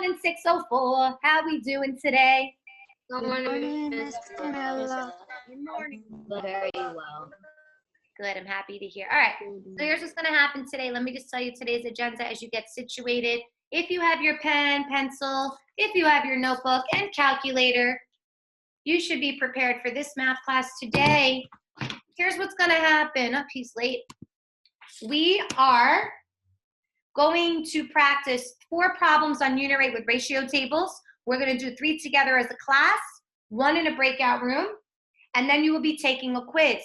morning, 6:04. How we doing today? Good morning, Miss Camilla. Good morning. Very well. Good, I'm happy to hear. All right, so here's what's going to happen today. Let me just tell you today's agenda as you get situated. If you have your pen, pencil, if you have your notebook and calculator, you should be prepared for this math class today. Here's what's going to happen. Oh, he's late. We are going to practice 4 problems on unit rate with ratio tables. We're going to do 3 together as a class, 1 in a breakout room, and then you will be taking a quiz.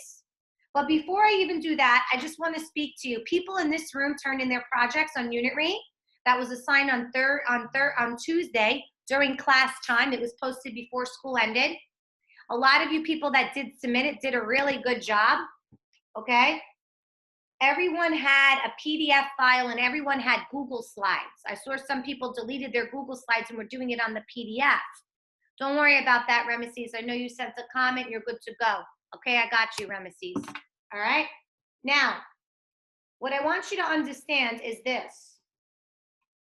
But before I even do that, I just want to speak to you. People in this room turned in their projects on unit rate. That was assigned on Tuesday during class time. It was posted before school ended. A lot of you people that did submit it did a really good job, okay? Everyone had a PDF file and everyone had Google Slides. I saw some people deleted their Google Slides and were doing it on the PDF. Don't worry about that, Remeses. I know you sent a comment. You're good to go. Okay, I got you, Remeses. All right? Now, what I want you to understand is this.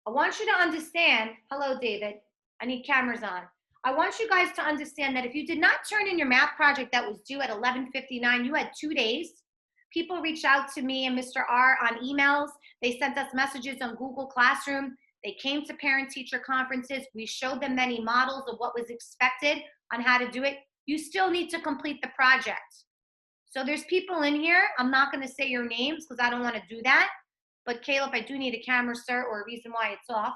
I want you to understand, hello, David. I need cameras on. I want you guys to understand that if you did not turn in your math project that was due at 11:59, you had 2 days. People reached out to me and Mr. R on emails. They sent us messages on Google Classroom. They came to parent-teacher conferences. We showed them many models of what was expected on how to do it. You still need to complete the project. So there's people in here. I'm not going to say your names because I don't want to do that. But Caleb, I do need a camera, sir, or a reason why it's off.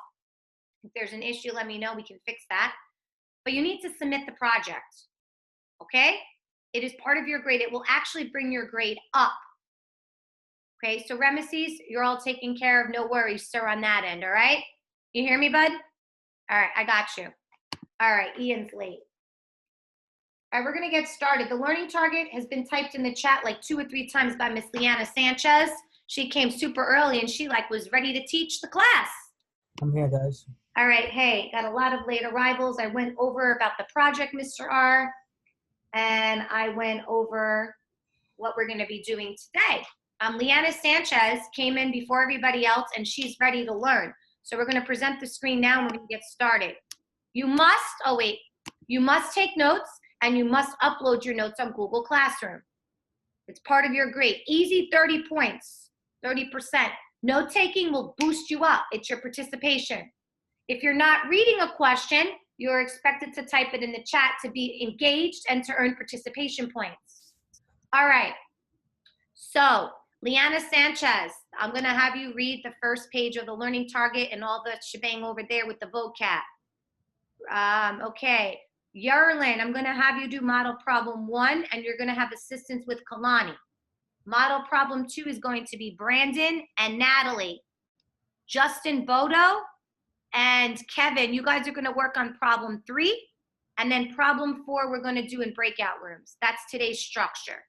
If there's an issue, let me know. We can fix that. But you need to submit the project, okay? It is part of your grade. It will actually bring your grade up. Okay, so Remeses, you're all taken care of. No worries, sir, on that end, all right? You hear me, bud? All right, I got you. All right, Ian's late. All right, we're gonna get started. The learning target has been typed in the chat like 2 or 3 times by Miss Leanna Sanchez. She came super early and she was ready to teach the class. I'm here, guys. All right, hey, got a lot of late arrivals. I went over about the project, Mr. R, and I went over what we're gonna be doing today. Leanna Sanchez came in before everybody else and she's ready to learn. So we're gonna present the screen now and we're gonna get started. You must take notes and you must upload your notes on Google Classroom. It's part of your grade. Easy 30 points, 30%. Note taking will boost you up. It's your participation. If you're not reading a question, you're expected to type it in the chat to be engaged and to earn participation points. All right, so Leanna Sanchez, I'm going to have you read the first page of the learning target and all the shebang over there with the vocab. Okay, Yerlin, I'm going to have you do model problem 1 and you're going to have assistance with Kalani. Model problem 2 is going to be Brandon and Natalie. Justin Bodo and Kevin, you guys are going to work on problem 3, and then problem 4 we're going to do in breakout rooms. That's today's structure.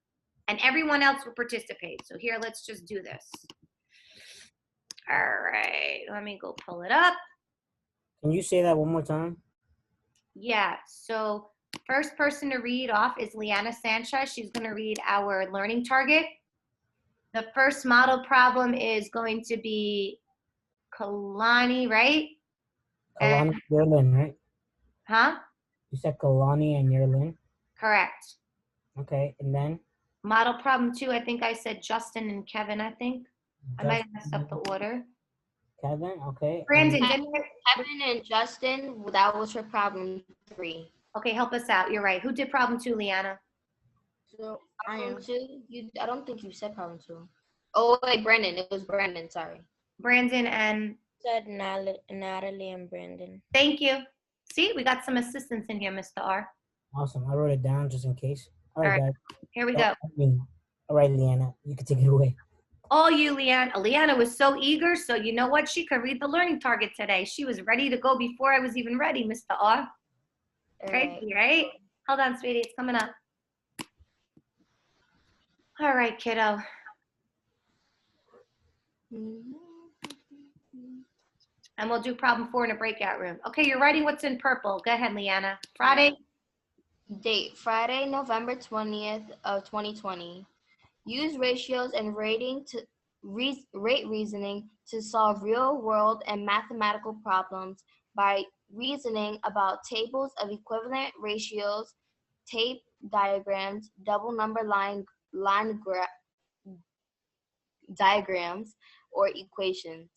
And everyone else will participate. So here, let's just do this. All right, let me go pull it up. Can you say that one more time? Yeah, so first person to read off is Leanna Sanchez. She's going to read our learning target. The first model problem is going to be Kalani, right? Kalani, Yerlin, right? Huh? You said Kalani and Yerlin? Correct. Okay, and then? Model problem 2, I think I said Justin and Kevin, I think. I might have messed up the order. Kevin, okay. Brandon, Kevin and Justin, that was for problem 3. Okay, help us out. You're right. Who did problem 2, Leanna? So problem 2, I don't think you said problem 2. Oh wait, Brandon. It was Brandon. Sorry. Brandon and Said Natalie and Brandon. Thank you. See, we got some assistance in here, Mr. R. Awesome. I wrote it down just in case. All right, guys. Here we go. All right, Leanna, you can take it away. Oh, you, Leanna. Leanna was so eager, so you know what? She could read the learning target today. She was ready to go before I was even ready, Mr. R. Crazy, right? Hold on, sweetie. It's coming up. All right, kiddo. And we'll do problem 4 in a breakout room. Okay, you're writing what's in purple. Go ahead, Leanna. Friday. Date, Friday, November 20th of 2020. Use ratios and rate reasoning to solve real-world and mathematical problems by reasoning about tables of equivalent ratios, tape diagrams, double number diagrams, or equations.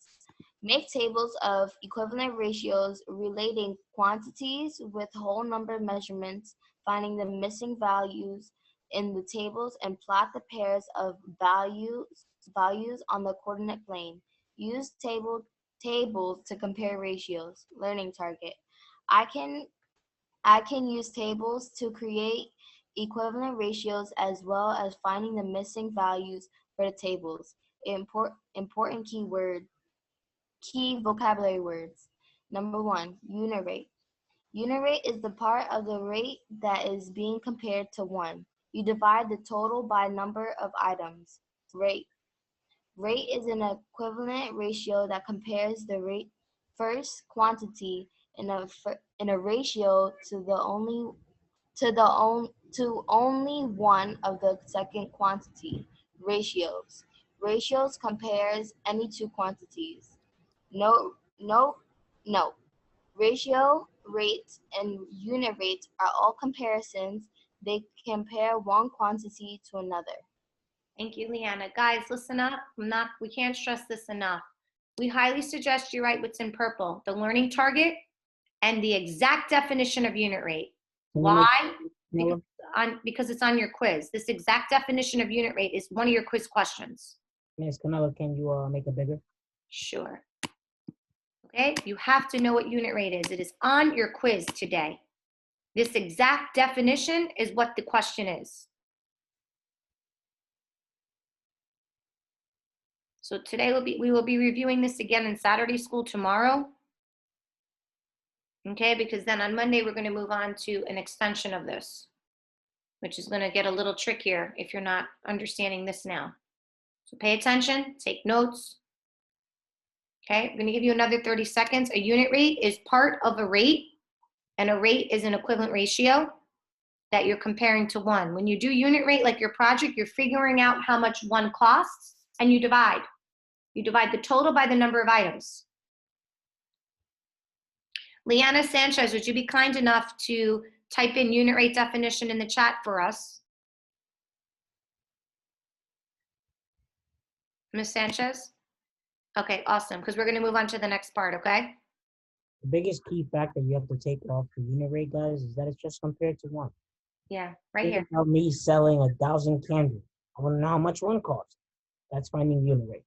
Make tables of equivalent ratios relating quantities with whole number measurements, finding the missing values in the tables, and plot the pairs of values on the coordinate plane. Use tables to compare ratios. Learning target. I can use tables to create equivalent ratios as well as finding the missing values for the tables. Important key vocabulary words. Number 1, unit rate. Unit rate is the part of the rate that is being compared to 1. You divide the total by number of items. Rate. Rate is an equivalent ratio that compares the first quantity in a ratio to only one of the second quantity. Ratios. Ratios compares any two quantities. No, no, no. Ratio, rates, and unit rates are all comparisons. They compare one quantity to another. Thank you, Leanna. Guys, listen up. We can't stress this enough. We highly suggest you write what's in purple, the learning target and the exact definition of unit rate. Why? Because it's on your quiz. This exact definition of unit rate is one of your quiz questions. Miss Camilla, can you make it bigger? Sure. Okay, you have to know what unit rate is. It is on your quiz today. This exact definition is what the question is. So today we will be reviewing this again in Saturday school tomorrow. Okay, because then on Monday we're going to move on to an extension of this, which is going to get a little trickier if you're not understanding this now. So pay attention, take notes. Okay, I'm going to give you another 30 seconds. A unit rate is part of a rate, and a rate is an equivalent ratio that you're comparing to 1. When you do unit rate, like your project, you're figuring out how much 1 costs, and you divide. You divide the total by the number of items. Leanna Sanchez, would you be kind enough to type in unit rate definition in the chat for us? Ms. Sanchez? Okay, awesome, because we're going to move on to the next part, okay? The biggest key factor you have to take off the unit rate, guys, is that it's just compared to 1. Yeah, right Think here. about me selling 1,000 candles. I want to know how much one costs. That's finding unit rate.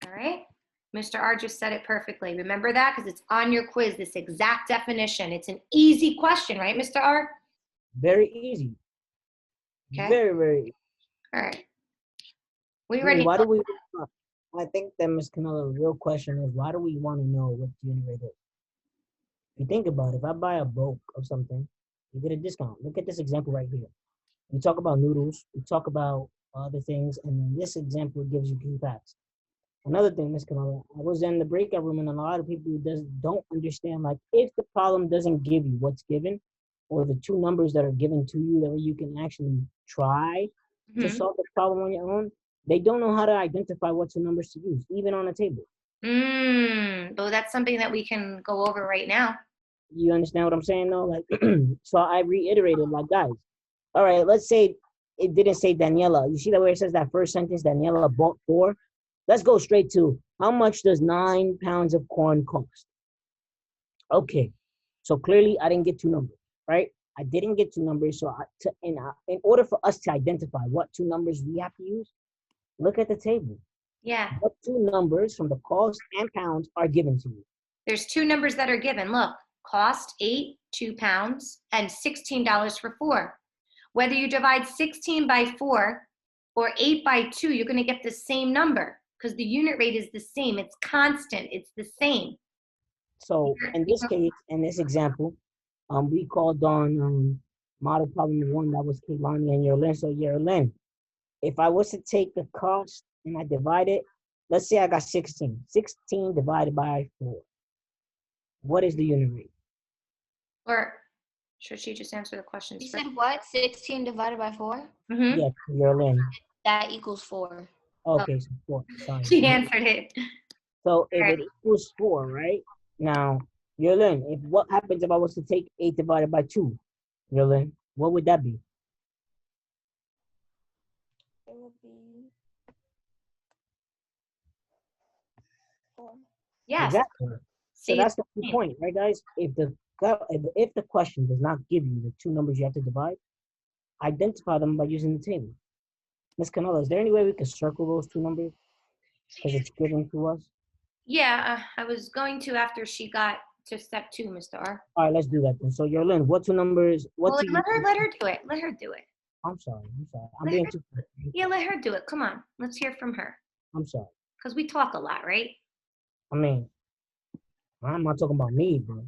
All right. Mr. R just said it perfectly. Remember that because it's on your quiz, this exact definition. It's an easy question, right, Mr. R? Very easy. Okay. Very, very easy. All right. We ready? Why do we? I think that Ms. Camilla, the real question is, why do we want to know what the unit rate is? If you think about it, if I buy a bulk of something, you get a discount. Look at this example right here. We talk about noodles, we talk about other things, and then this example gives you key facts. Another thing, Ms. Camilla, I was in the breakout room, and a lot of people don't understand, like, if the problem doesn't give you what's given, or the two numbers that are given to you that you can actually try to solve the problem on your own, they don't know how to identify what two numbers to use, even on a table. Well, that's something that we can go over right now. You understand what I'm saying, though? Like, so I reiterated, like, guys, all right, let's say it didn't say Daniela. You see that where it says that first sentence, Daniela bought 4? Let's go straight to, how much does 9 pounds of corn cost? Okay, so clearly I didn't get 2 numbers, right? I didn't get 2 numbers, so in order for us to identify what 2 numbers we have to use, look at the table. Yeah. What 2 numbers from the cost and pounds are given to you? There's 2 numbers that are given. Look, cost 2 pounds, and $16 for 4. Whether you divide 16 by 4 or 8 by 2, you're going to get the same number because the unit rate is the same. It's constant. It's the same. So in this case, in this example, we called on model problem 1, that was Kehlani and Yerlin. So Yerlin, if I was to take the cost and I divide it, let's say I got 16. 16 divided by 4. What is the unit rate? Or should she just answer the question? You said what? 16 divided by 4? Mm-hmm. Yeah, Yerlin. That equals 4. Okay, so 4. Sorry. She answered it. So if it Alright. equals 4, right? Now, Yolin, if what happens if I was to take 8 divided by 2? Yolin, what would that be? It would be 4. Yes. Exactly. So See, that's the key point, right, guys? If the question does not give you the two numbers you have to divide, identify them by using the table. Miss Canella, is there any way we can circle those two numbers because it's given to us? yeah, I was going to after she got to step 2, Mr. R. All right, let's do that then. So, Yolin, what two numbers? What Well, two? let her do it. Let her do it. I'm sorry. I'm Let being her, too. yeah, let her do it. Come on, let's hear from her. I'm sorry. Because we talk a lot, right? I mean, I'm not talking about me, but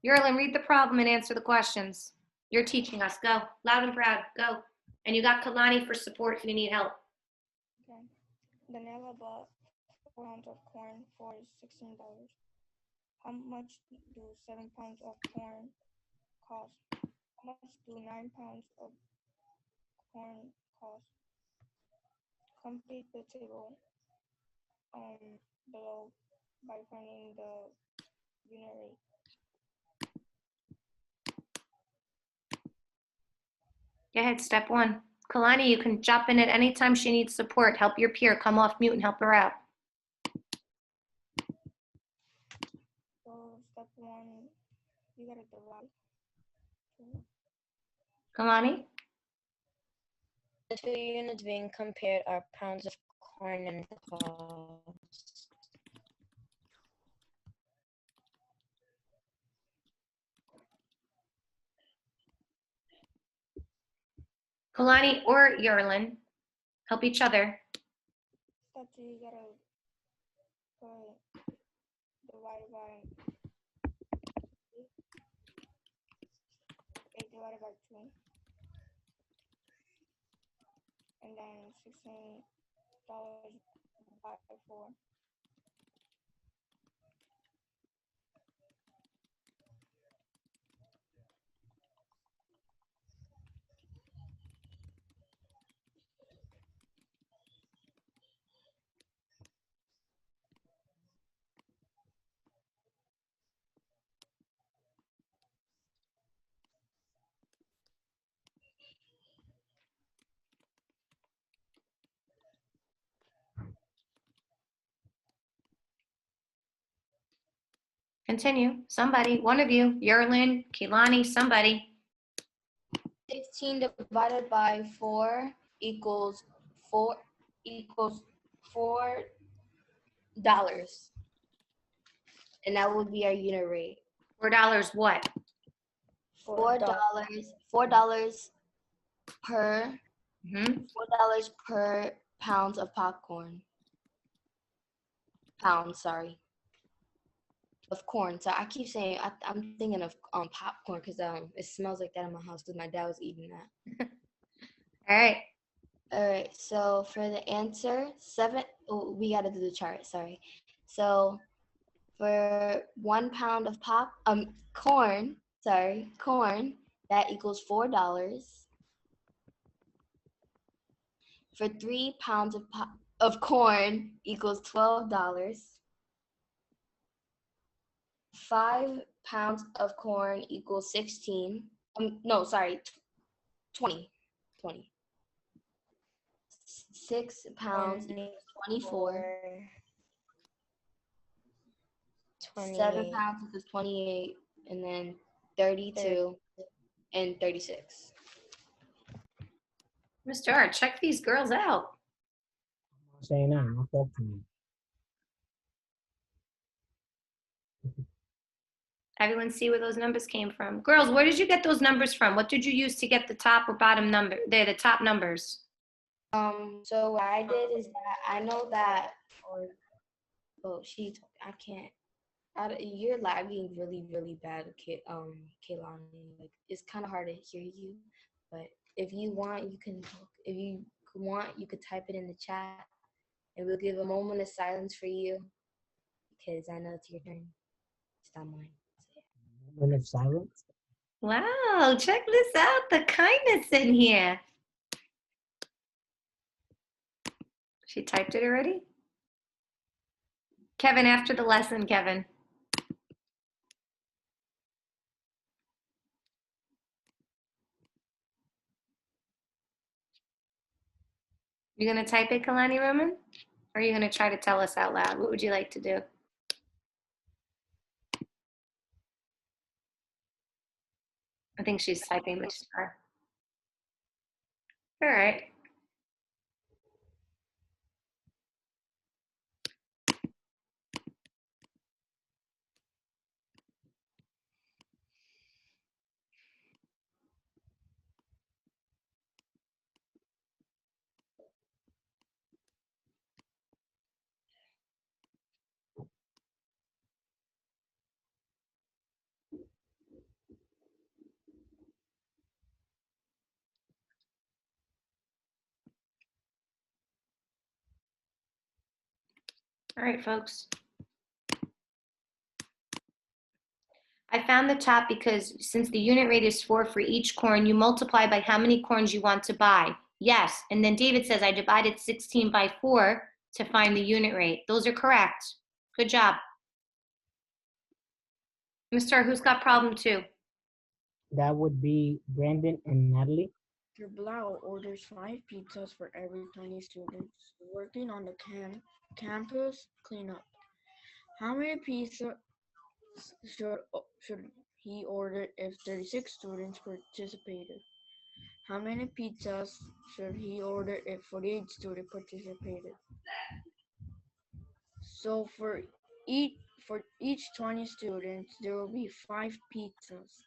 Yerlin, read the problem and answer the questions. You're teaching us. Go. Loud and proud. Go. And you got Kalani for support if you need help. Okay. Daniela bought 4 pounds of corn for $16. How much do 7 pounds of corn cost? How much do 9 pounds of corn cost? Complete the table below by finding the unit rate. Go ahead. Step 1. Kalani, you can jump in at any time she needs support. Help your peer. Come off mute and help her out. So step 1, you gotta divide. Kalani? The two units being compared are pounds of corn and cost. Kalani or Yerlin, help each other. Step 2, you gotta divide by 8 divided by 2. And then $16 by 4. Continue. Somebody, one of you, Yerlin, Kalani, somebody. 16 divided by 4 equals $4. And that would be our unit rate. $4 what? $4 per $4 per pound of popcorn. Pound, sorry. Of corn. So I keep saying I'm thinking of popcorn because it smells like that in my house because my dad was eating that. All right. All right. So for the answer, we gotta do the chart. Sorry. So for 1 pound of corn, that equals $4. For 3 pounds of corn equals $12. 5 pounds of corn equals 16. No, sorry, 20. 6 pounds equals 24. 7 pounds equals 28. And then 32 and 36. Mr. R, check these girls out. I'm not saying that. I'm not talking to you. Everyone see where those numbers came from. Girls, where did you get those numbers from? What did you use to get the top or bottom number? They're the top numbers. So what I did is that I know that, I can't. You're lagging really, really bad, Kaylani. Like it's kind of hard to hear you, but if you want, you can. If you want, you could type it in the chat, and we'll give a moment of silence for you because I know it's your turn. It's not mine. Moment of silence. Wow, check this out. The kindness in here. She typed it already? Kevin, after the lesson, Kevin. You gonna type it, Kalani Roman? Or are you gonna try to tell us out loud? What would you like to do? I think she's typing the star. All right. All right, folks. I found the top because since the unit rate is 4 for each corn, you multiply by how many corns you want to buy. Yes, and then David says I divided 16 by 4 to find the unit rate. Those are correct. Good job. Mr. Who's got problem 2? That would be Brandon and Natalie. Mr. Blau orders 5 pizzas for every 20 students working on the campus cleanup. How many pizzas should he order if 36 students participated? How many pizzas should he order if 48 students participated? So for each 20 students, there will be 5 pizzas.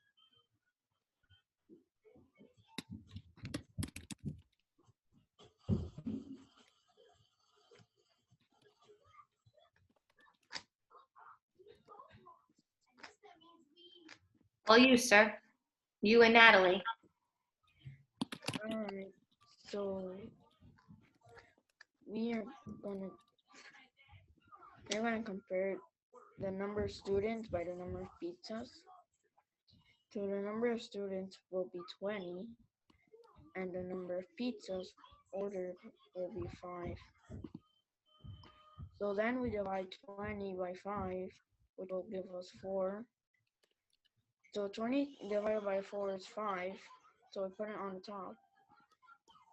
All you, sir. You and Natalie. Alright, so we're gonna compare the number of students by the number of pizzas. So the number of students will be 20, and the number of pizzas ordered will be 5. So then we divide 20 by 5, which will give us 4. So 20 divided by 4 is 5, so we put it on the top.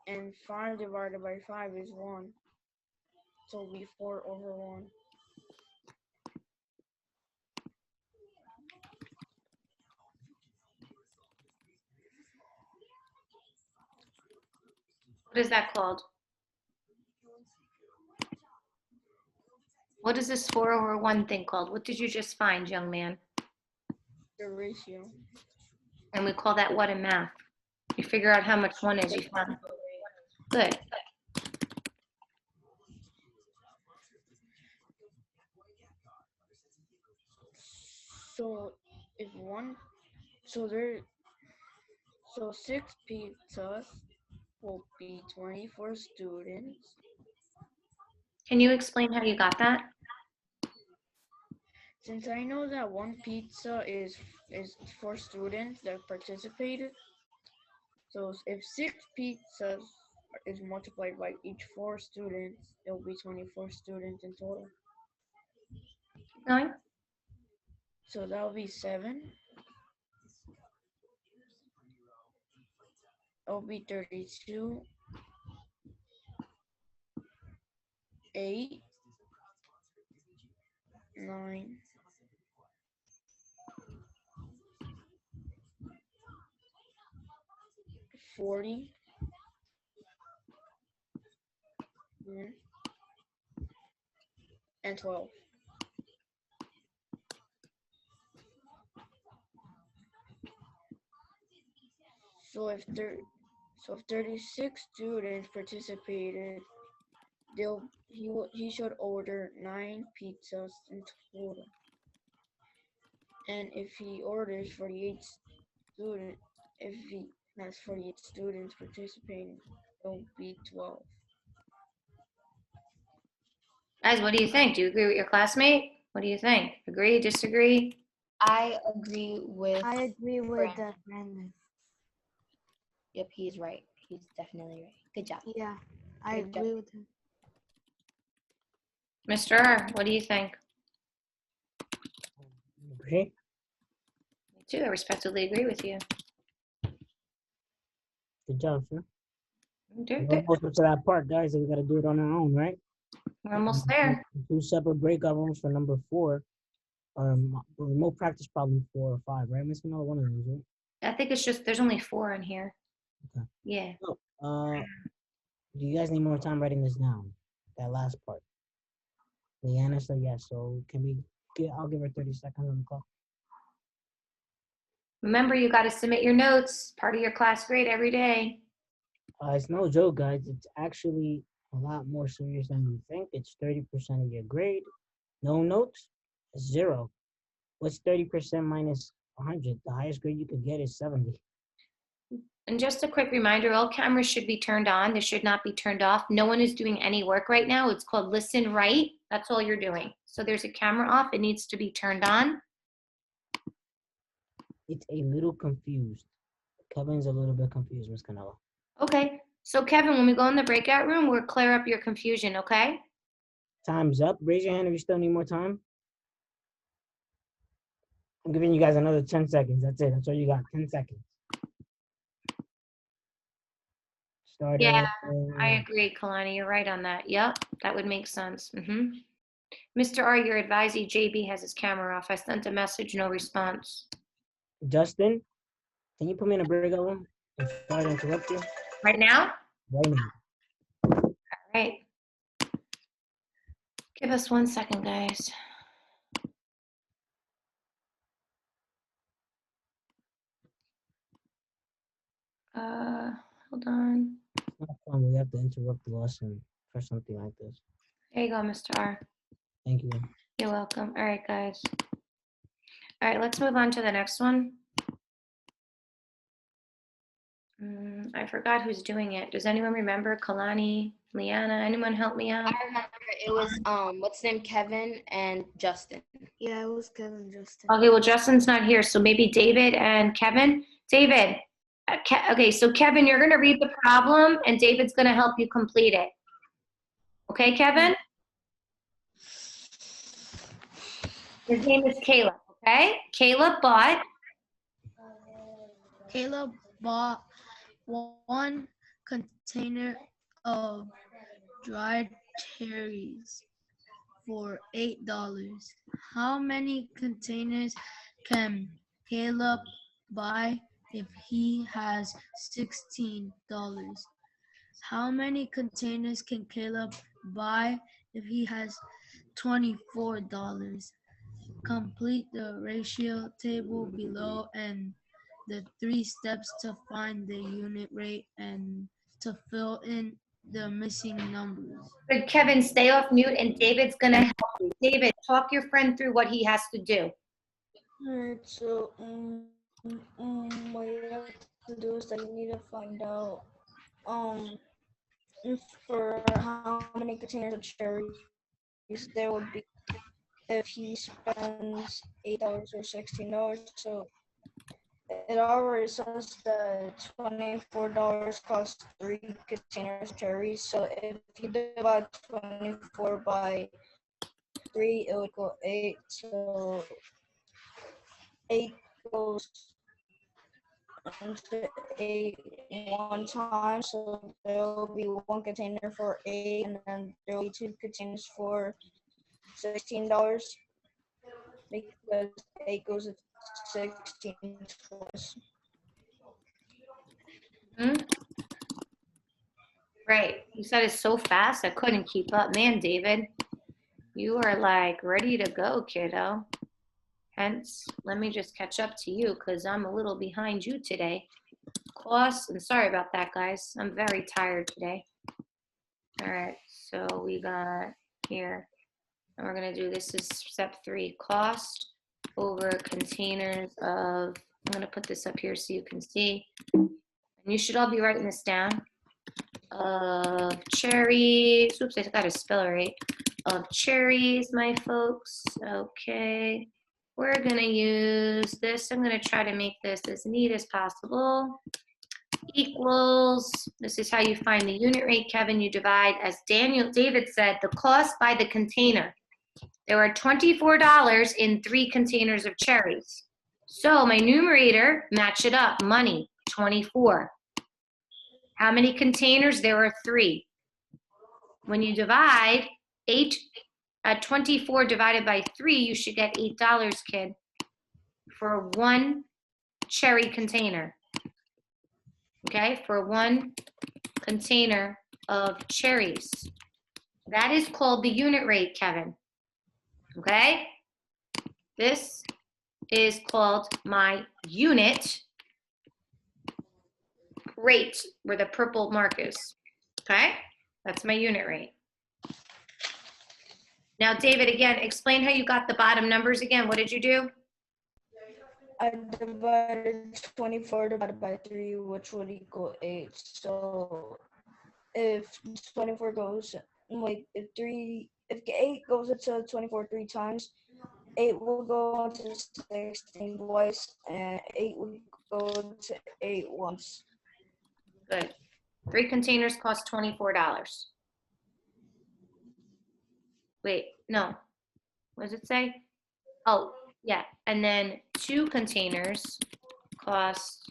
And 5 divided by 5 is 1, so it'll be 4 over 1. What is that called? What is this 4 over 1 thing called? What did you just find, young man? The ratio. And we call that what in math? You figure out how much 1 is, you found. Good. So if one, so 6 pizzas will be 24 students. Can you explain how you got that? Since I know that 1 pizza is for students that participated, so if 6 pizzas is multiplied by each 4 students, it will be 24 students in total. Keep going. So that will be 7. It will be 32, 8, 9, 40, and 12. So if 36 students participated, he should order 9 pizzas in total. And if he orders 48 students, if he has 48 students participating, it will be 12. Guys, what do you think? Do you agree with your classmate? What do you think? Agree, disagree? I agree with Brandon. Brandon. Yep, he's right. He's definitely right. Good job. Yeah, I Good job. agree with him. Mr. R, what do you think? Agree? Me too. I respectfully agree with you. Good job, sir. We're We're almost up to that part, guys. So we got to do it on our own, right? almost there. 2 separate breakout rooms for number 4. Remote practice problem 4 or 5, right? Miss another one of those, right? I think it's just there's only 4 in here. Okay. Yeah. So, do you guys need more time writing this down? That last part. Leanna said yes. So can we I'll give her 30 seconds on the clock. Remember, you got to submit your notes, part of your class grade every day. It's no joke, guys. It's actually a lot more serious than you think. It's 30% of your grade. No notes, 0. What's 30% minus 100? The highest grade you could get is 70. And just a quick reminder, all cameras should be turned on. They should not be turned off. No one is doing any work right now. It's called listen, write. That's all you're doing. So there's a camera off. It needs to be turned on. It's a little confused. Kevin's a little bit confused, Miss Canella. Okay. So Kevin, when we go in the breakout room, we'll clear up your confusion, okay? Time's up. Raise your hand if you still need more time. I'm giving you guys another 10 seconds. That's it. That's all you got. 10 seconds. Start Yeah, it. I agree, Kalani. You're right on that. Yep, that would make sense. Mr. R, your advisee, JB, has his camera off. I sent a message, no response. Justin, can you put me in a breakout room? I'm sorry to interrupt you. Right now? Right now. All right. Give us 1 second, guys. Hold on. It's not fun. We have to interrupt the lesson for something like this. There you go, Mr. R. Thank you. You're welcome. All right, guys. All right, let's move on to the next one. I forgot who's doing it. Does anyone remember? Kalani, Liana, anyone help me out? I remember it was what's his name, Kevin and Justin. Yeah, it was Kevin Justin. Okay, well, Justin's not here, so maybe David and Kevin. David, okay, so Kevin, you're gonna read the problem and David's gonna help you complete it. Okay, Kevin? His name is Caleb, okay? Caleb bought one container of dried cherries for $8. How many containers can Caleb buy if he has $16? How many containers can Caleb buy if he has $24? Complete the ratio table below and the 3 steps to find the unit rate and to fill in the missing numbers. Good, Kevin, stay off mute and David's gonna help you. David, talk your friend through what he has to do. Alright, so what you have to do is that you need to find out for how many containers of cherries there would be if he spends $8 or $16. So it already says that $24 costs 3 containers of cherries. So if you divide 24 by 3, it would go 8. So 8 goes into 8 one time. So there will be 1 container for 8, and then there will be 2 containers for $16 because 8 goes into 16 twice. Right, you said it so fast, I couldn't keep up. Man, David, you are like ready to go, kiddo. Hence, let me just catch up to you because I'm a little behind you today. Costs, and sorry about that, guys. I'm very tired today. All right, so we got here, and we're gonna do, this is step 3, cost over containers of, I'm gonna put this up here so you can see. And you should all be writing this down. Of cherries, oops, I gotta spell it right. Of cherries, my folks. Okay, we're gonna use this. I'm gonna try to make this as neat as possible. equals, this is how you find the unit rate, Kevin. You divide, as David said, the cost by the container. There are $24 in 3 containers of cherries. So my numerator, match it up, money, 24. How many containers? There are 3. When you divide 24 divided by 3, you should get $8, kid, for 1 cherry container. Okay, for 1 container of cherries. That is called the unit rate, Kevin. Okay? This is called my unit rate, where the purple mark is. Okay? That's my unit rate. Now, David, again, explain how you got the bottom numbers again. What did you do? I divided 24 divided by 3, which would equal 8. So if 24 goes, wait, if 8 goes into 24 3 times, 8 will go into 16 twice, and 8 will go to 8 once. Good. 3 containers cost $24. Wait, no. What does it say? Oh, yeah. And then 2 containers cost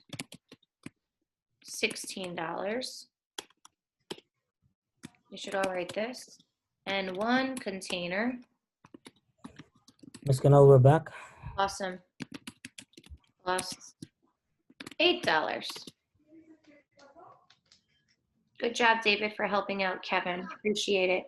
$16. You should all write this. And 1 container. Ms. Canal, we're back. Awesome. Costs $8. Good job, David, for helping out Kevin. Appreciate it.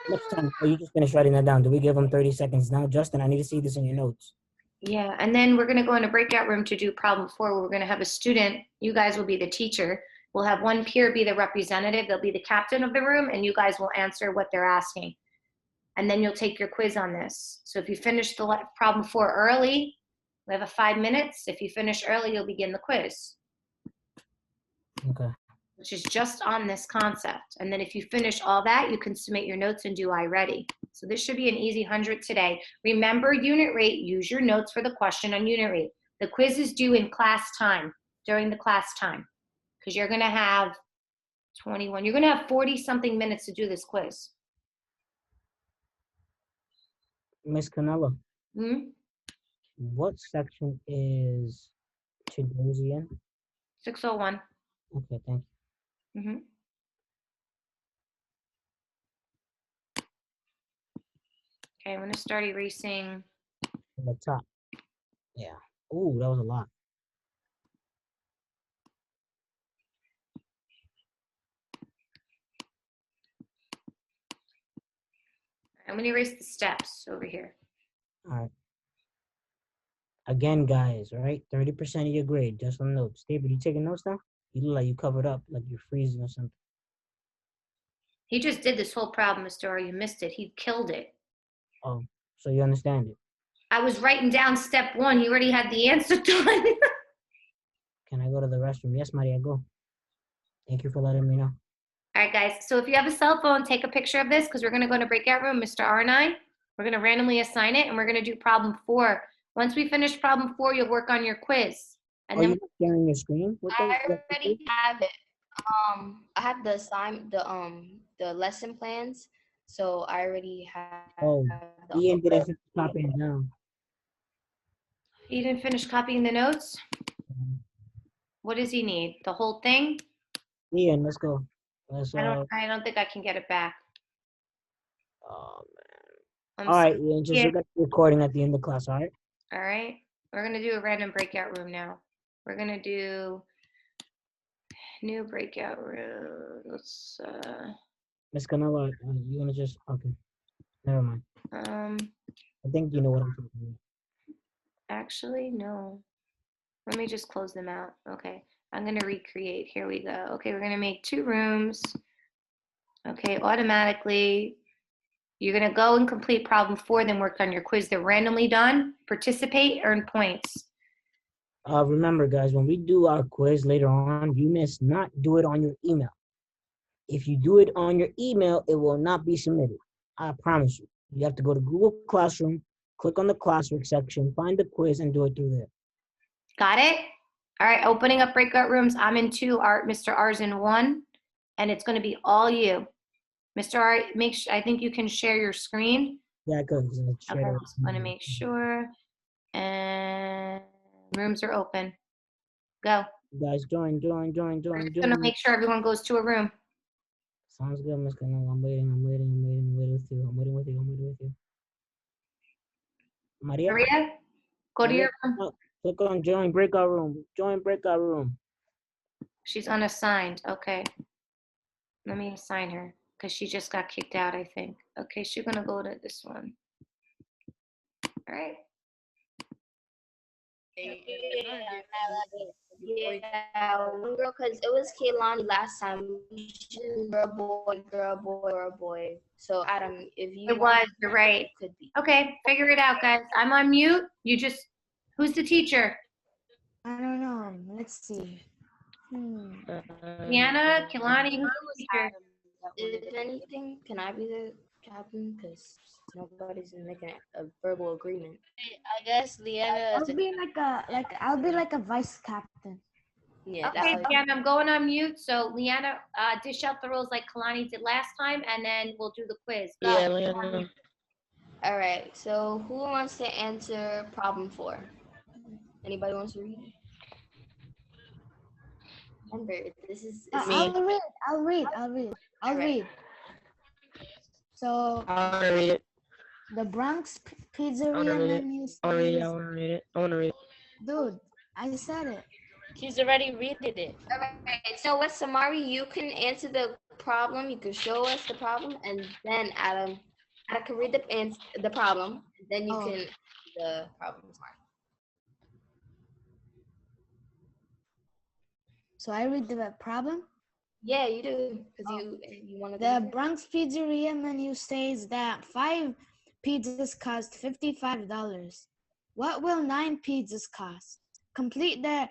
Next time, you just finished writing that down. Do we give them 30 seconds now? Justin, I need to see this in your notes. Yeah, and then we're going to go in a breakout room to do problem 4, where we're going to have a student. You guys will be the teacher. We'll have one peer be the representative. They'll be the captain of the room, and you guys will answer what they're asking. And then you'll take your quiz on this. So if you finish the problem 4 early, we have 5 minutes. If you finish early, you'll begin the quiz. Okay. Which is just on this concept. And then if you finish all that, you can submit your notes and do iReady. So this should be an easy 100 today. Remember unit rate, use your notes for the question on unit rate. The quiz is due in class time, during the class time, because you're gonna have 21, you're gonna have 40 something minutes to do this quiz. Miss Canella, Hmm? what section is Chigozi in? 601. Okay, thank you. Mm-hmm. Okay, I'm gonna start erasing. At the top. Yeah. Ooh, that was a lot. I'm gonna erase the steps over here. All right. Again, guys, right? 30% of your grade, just on notes. David, you taking notes now? You look like you covered up, like you're freezing or something. He just did this whole problem, Mr. R. You missed it. He killed it. Oh, so you understand it. I was writing down step 1. He already had the answer done. Can I go to the restroom? Yes, Maria, go. Thank you for letting me know. All right, guys. So if you have a cell phone, take a picture of this, because we're going to go in a breakout room, Mr. R and I. We're going to randomly assign it, and we're going to do problem 4. Once we finish problem 4, you'll work on your quiz. And Are then you sharing your screen with I those? already have it. I have the lesson plans, so I already have Oh, the Ian didn't finish copying it down. you didn't finish copying the notes? What does he need? The whole thing? Ian, let's go. Let's, I don't think I can get it back. oh, I'm all right, sorry. Ian, just Yeah. look at the recording at the end of class, all right? All right. We're going to do a random breakout room now. We're going to do new breakout room. Let's, Miss Canella, you want to just, okay. Never mind. I think you know what I'm talking about. actually, no. Let me just close them out. Okay. I'm going to recreate. Here we go. Okay, we're going to make 2 rooms. Okay, automatically. You're going to go and complete problem 4, then work on your quiz. They're randomly done. Participate, earn points. Remember, guys, when we do our quiz later on, you must not do it on your email. If you do it on your email, it will not be submitted. I promise you. You have to go to Google Classroom, click on the classwork section, find the quiz, and do it through there. Got it? All right, opening up breakout rooms. I'm in 2, Mr. R's in 1, and it's going to be all you. Mr. R, make sure, I think you can share your screen. Yeah, I could. Okay, I just want to make sure. And rooms are open. Go. Guys, join. I'm just going to make sure everyone goes to a room. Sounds good, Miss Canal. I'm waiting with you. I'm waiting with you. Maria? Maria, go to Maria, your room. click on join breakout room. Join breakout room. She's unassigned. Okay. Let me assign her because she just got kicked out, I think. Okay, she's going to go to this one. All right. Yeah, one girl, because it was Kaylani last time. We should girl, boy, girl, boy, girl, boy. So, Adam, if you It was, you're right. it could be. Okay, figure it out, guys. I'm on mute. You just, who's the teacher? I don't know. Let's see. Deanna, Kilani, who's the teacher? If anything, can I be the captain? Because nobody's making a verbal agreement. I guess Leanna I'll is be like a vice captain. Yeah, Okay, that's Deanna, I'm going on mute. So Leanna, dish out the rules like Kalani did last time, and then we'll do the quiz. Go. Yeah, Leanna. all right. So, who wants to answer problem 4? Anybody wants to read? Remember, this is Me. I'll read. Alright. So I want to read it. the Bronx I want to Pizzeria read it. menu I want to read it. I says, want to read it. I want to read it. dude, I said it. she's already read it. All right. So, with Samari, you can answer the problem. You can show us the problem, and then Adam can read the problem. And then you Oh. can the problem. Samari. So I read the problem. Yeah, you do, because you want to. The Bronx Pizzeria menu says that 5 pizzas cost $55. What will 9 pizzas cost? Complete the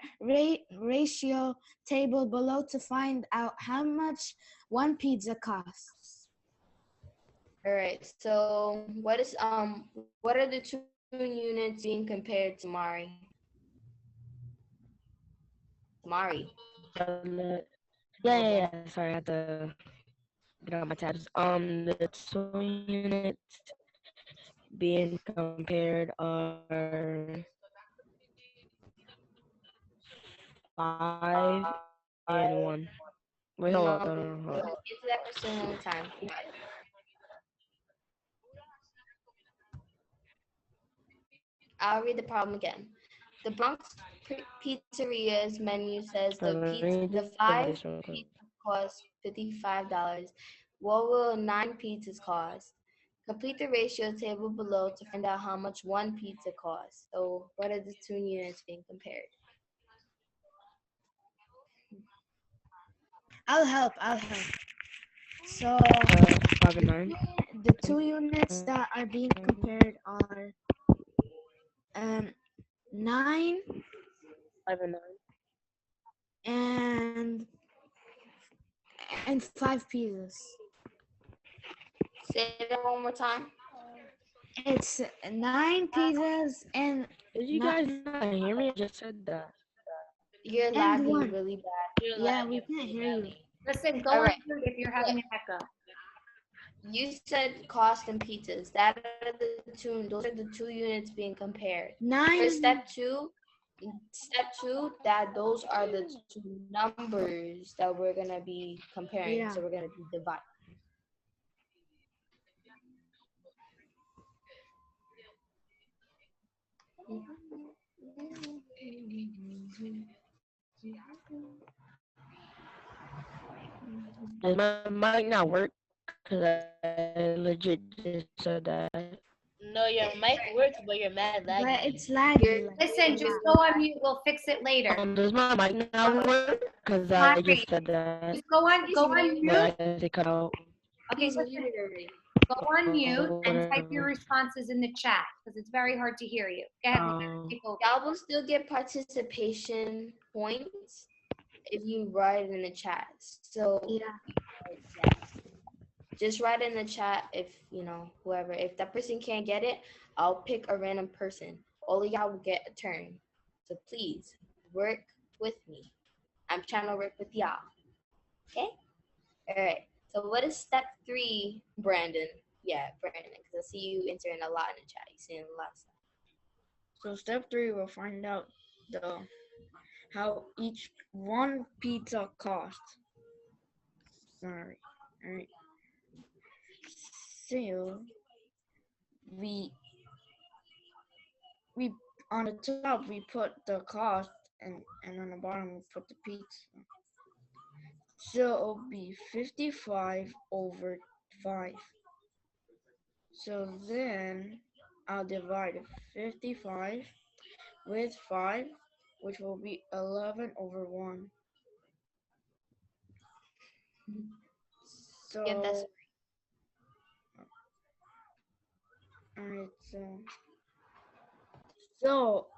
ratio table below to find out how much 1 pizza costs. All right. So, what are the 2 units being compared to Mari? Mari. Yeah. Sorry, I had to get out my tabs. The 2 units being compared are 5 and 1. Wait, hold on. Answer that question one more time. I'll read the problem again. The Bronx Pizzeria's menu says the 5 pizzas cost $55. What will 9 pizzas cost? Complete the ratio table below to find out how much 1 pizza costs. So, what are the 2 units being compared? I'll help. So 5 and 9. the 2 units that are being compared are 9 5 and 9. and 5 pizzas. Say that one more time. It's 9 pizzas and Did you guys not hear me? I just said that. You're And lagging 1. really bad. Yeah, we can't hear you. Listen, go All on right. mute if you're having an echo. You said cost and pizzas. Those are the 2 units being compared. 9. For step two, those are the 2 numbers that we're gonna be comparing. Yeah. So we're gonna be dividing. Does my mic not work? Because I legit just said that. No, your mic works, but you're mad But laggy. it's laggy. Listen, just go on mute. We'll fix it later. Does my mic not work? Because I just said that. Just go on But mute. I guess it cut out. Okay, He's listen, muted already. go on mute and type your Whatever. responses in the chat because it's very hard to hear you. Go ahead, take over. Y'all will still get participation points if you write it in the chat. So Yeah. just write in the chat if whoever. If that person can't get it, I'll pick a random person. All of y'all will get a turn. So please work with me. I'm trying to work with y'all. Okay? All right. So what is step 3, Brandon? Yeah, Brandon, because I see you entering a lot in the chat. You're seeing a lot of stuff. So step 3, we'll find out how each one pizza costs. Sorry. All right. So we on the top we put the cost, and on the bottom we put the pizza. So it'll be 55 over 5. So then I'll divide 55 with 5, which will be 11 over 1. So, Give this. alright, so,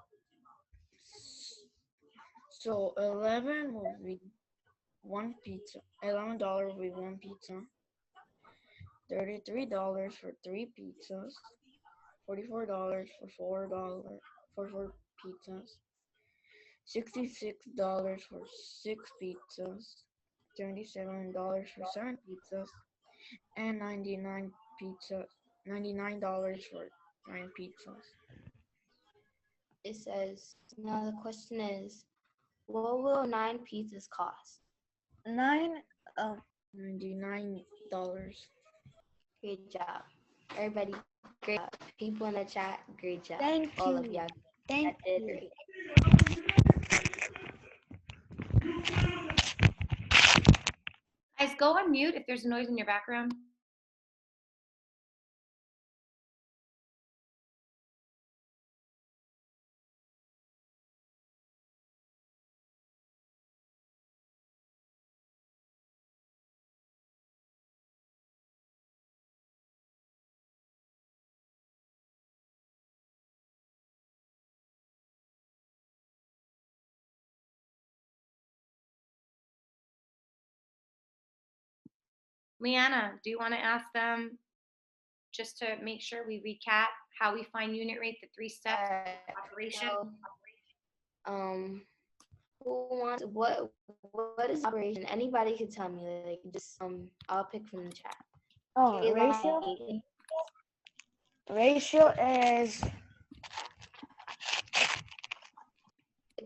so 11 will be one pizza. $11 will be one pizza. $33 for 3 pizzas. $44 for four pizzas. $66 for 6 pizzas. $77 for 7 pizzas, and $99 for 9 pizzas. It says, now the question is, what will 9 pizzas cost? $99. Great job. Everybody, great job. People in the chat, great job. Thank All of you. y'all. Thank That did you. great. Guys, go on mute if there's a noise in your background. Leanna, do you want to ask them just to make sure we recap how we find unit rate, the 3 steps of operation? Who wants what is operation? Anybody could tell me. Like, just I'll pick from the chat. Oh, ratio is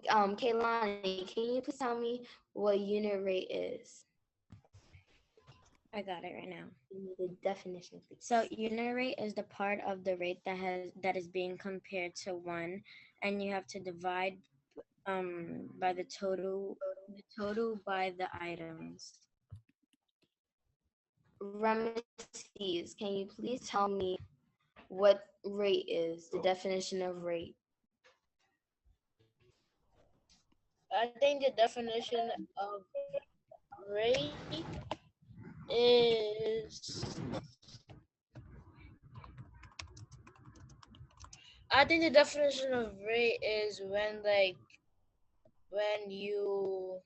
Kaylani, can you please tell me what unit rate is? I got it right now. The definition, please. So unit rate is the part of the rate that is being compared to 1, and you have to divide by the total by the items. Ramesses, can you please tell me what rate is? The definition of rate. I think the definition of rate is when you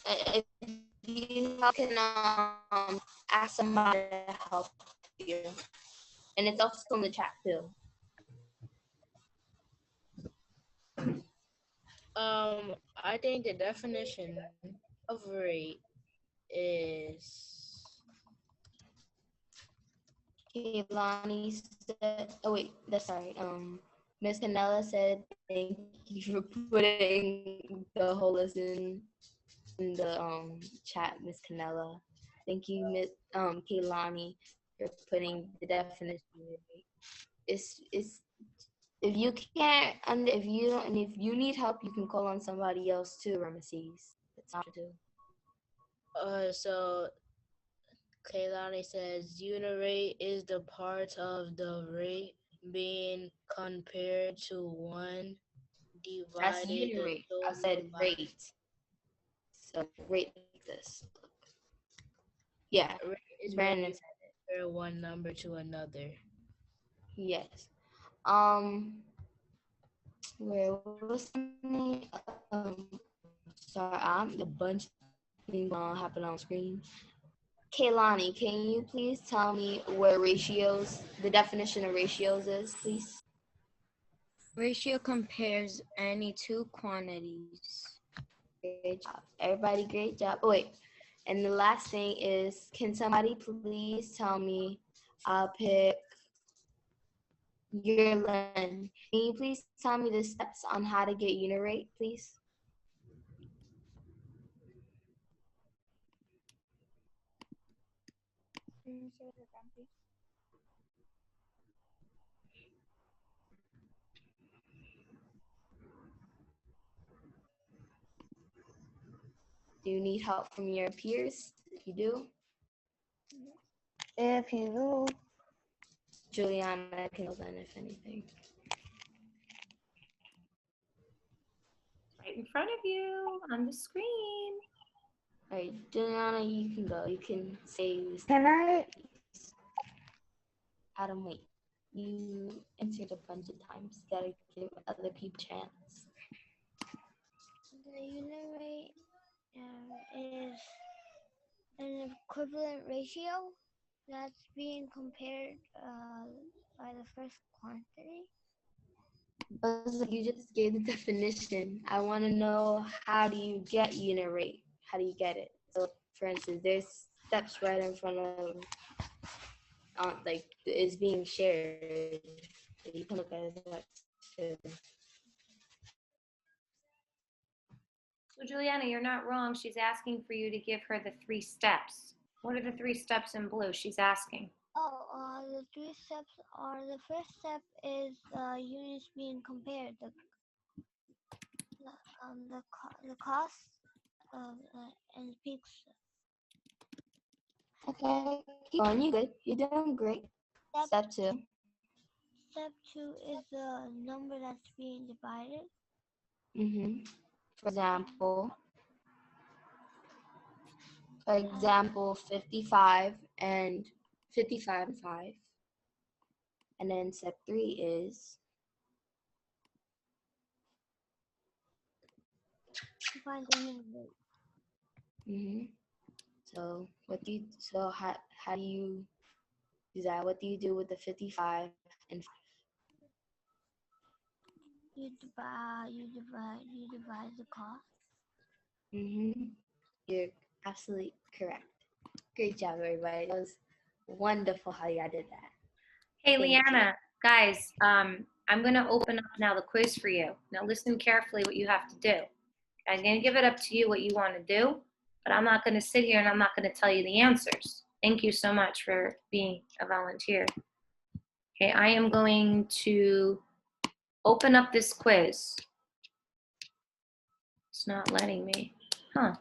If you can ask somebody to help you, and it's also in the chat too. I think the definition of rate is Kehlani said, oh wait, that's sorry. Miss Canella said, thank you for putting the whole lesson in the chat, Miss Canella. Thank you, Miss Kehlani, for putting the definition. It's if you can't, and if you don't, and if you need help, you can call on somebody else too, Ramesses. That's not true. so Kaylani says unit rate is the part of the rate being compared to 1 divided. That's unit rate. I said rate. So rate like this. Yeah, Brandon said it. Compare one number to another. Yes. Where was something? Sorry, I'm a bunch of things happen on screen. Kaylani, can you please tell me what ratios, the definition of ratios is, please? Ratio compares any two quantities. Great job. Everybody, great job. Oh, wait. And the last thing is, can somebody please tell me, I'll pick your Lynn. Can you please tell me the steps on how to get unit rate, please? Can you say it again, please? Do you need help from your peers? If you do, If you do. Juliana can go then if anything. Right in front of you on the screen. All right, Juliana, you can go. You can say this. Can I? Adam, wait. You answered a bunch of times. Gotta give other people a chance. The unit rate is an equivalent ratio that's being compared by the first quantity. But you just gave the definition. I want to know, how do you get unit rate? How do you get it? So, for instance, there's steps right in front of, like, it's being shared. You can look at that too. So Juliana, you're not wrong. She's asking for you to give her the 3 steps. What are the 3 steps in blue? She's asking. Oh, the 3 steps are, the first step is units being compared. The cost of and peaks. Okay, keep going. You're good. You're doing great. Step 2. Step 2 is the number that's being divided. For example, 55 and 5. And then step 3 is To find the unit rate. So how do you do that? What do you do with the 55 and 5? You divide the cost. You're absolutely correct. Great job, everybody. That was wonderful how you did that. Hey, Thank Leanna, guys, I'm going to open up now the quiz for you. Now listen carefully what you have to do. I'm going to give it up to you what you want to do, but I'm not going to sit here and I'm not going to tell you the answers. Thank you so much for being a volunteer. Okay, I am going to open up this quiz. It's not letting me. Huh.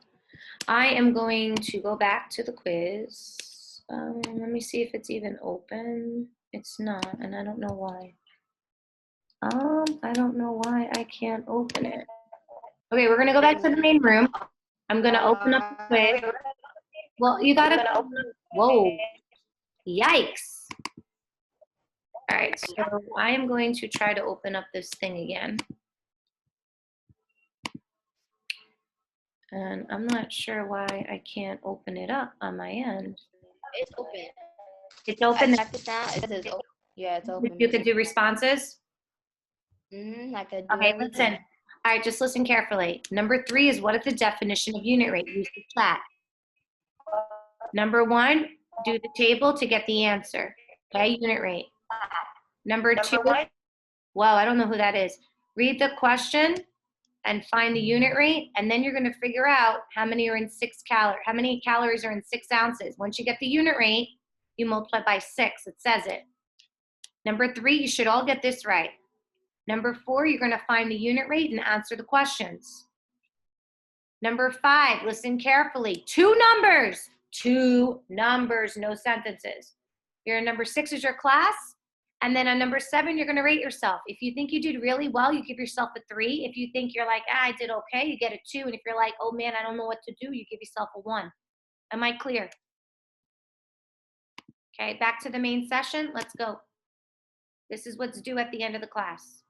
I am going to go back to the quiz. Let me see if it's even open. It's not, and I don't know why. I don't know why I can't open it. Okay, we're gonna go back to the main room. I'm gonna open up the quiz. Well, you gotta, whoa, yikes. All right, so I am going to try to open up this thing again. And I'm not sure why I can't open it up on my end. It's open. It's open. I checked it out. It says open. Yeah, it's open. You could do responses? I could do Okay, everything. listen. All right, just listen carefully. Number 3 is, what is the definition of unit rate? Use the chat. Number 1, do the table to get the answer. Okay, unit rate. Number 2, well, I don't know who that is. Read the question and find the unit rate, and then you're going to figure out how many are in 6 calories. How many calories are in 6 ounces? Once you get the unit rate, you multiply by 6. It says it. Number 3, you should all get this right. Number 4, you're going to find the unit rate and answer the questions. Number 5, listen carefully. 2 numbers, no sentences. Your number 6 is your class. And then on number 7, you're going to rate yourself. If you think you did really well, you give yourself a 3. If you think you're like, I did okay, you get a 2. And if you're like, oh man, I don't know what to do, you give yourself a 1. Am I clear? Okay, back to the main session. Let's go. This is what's due at the end of the class.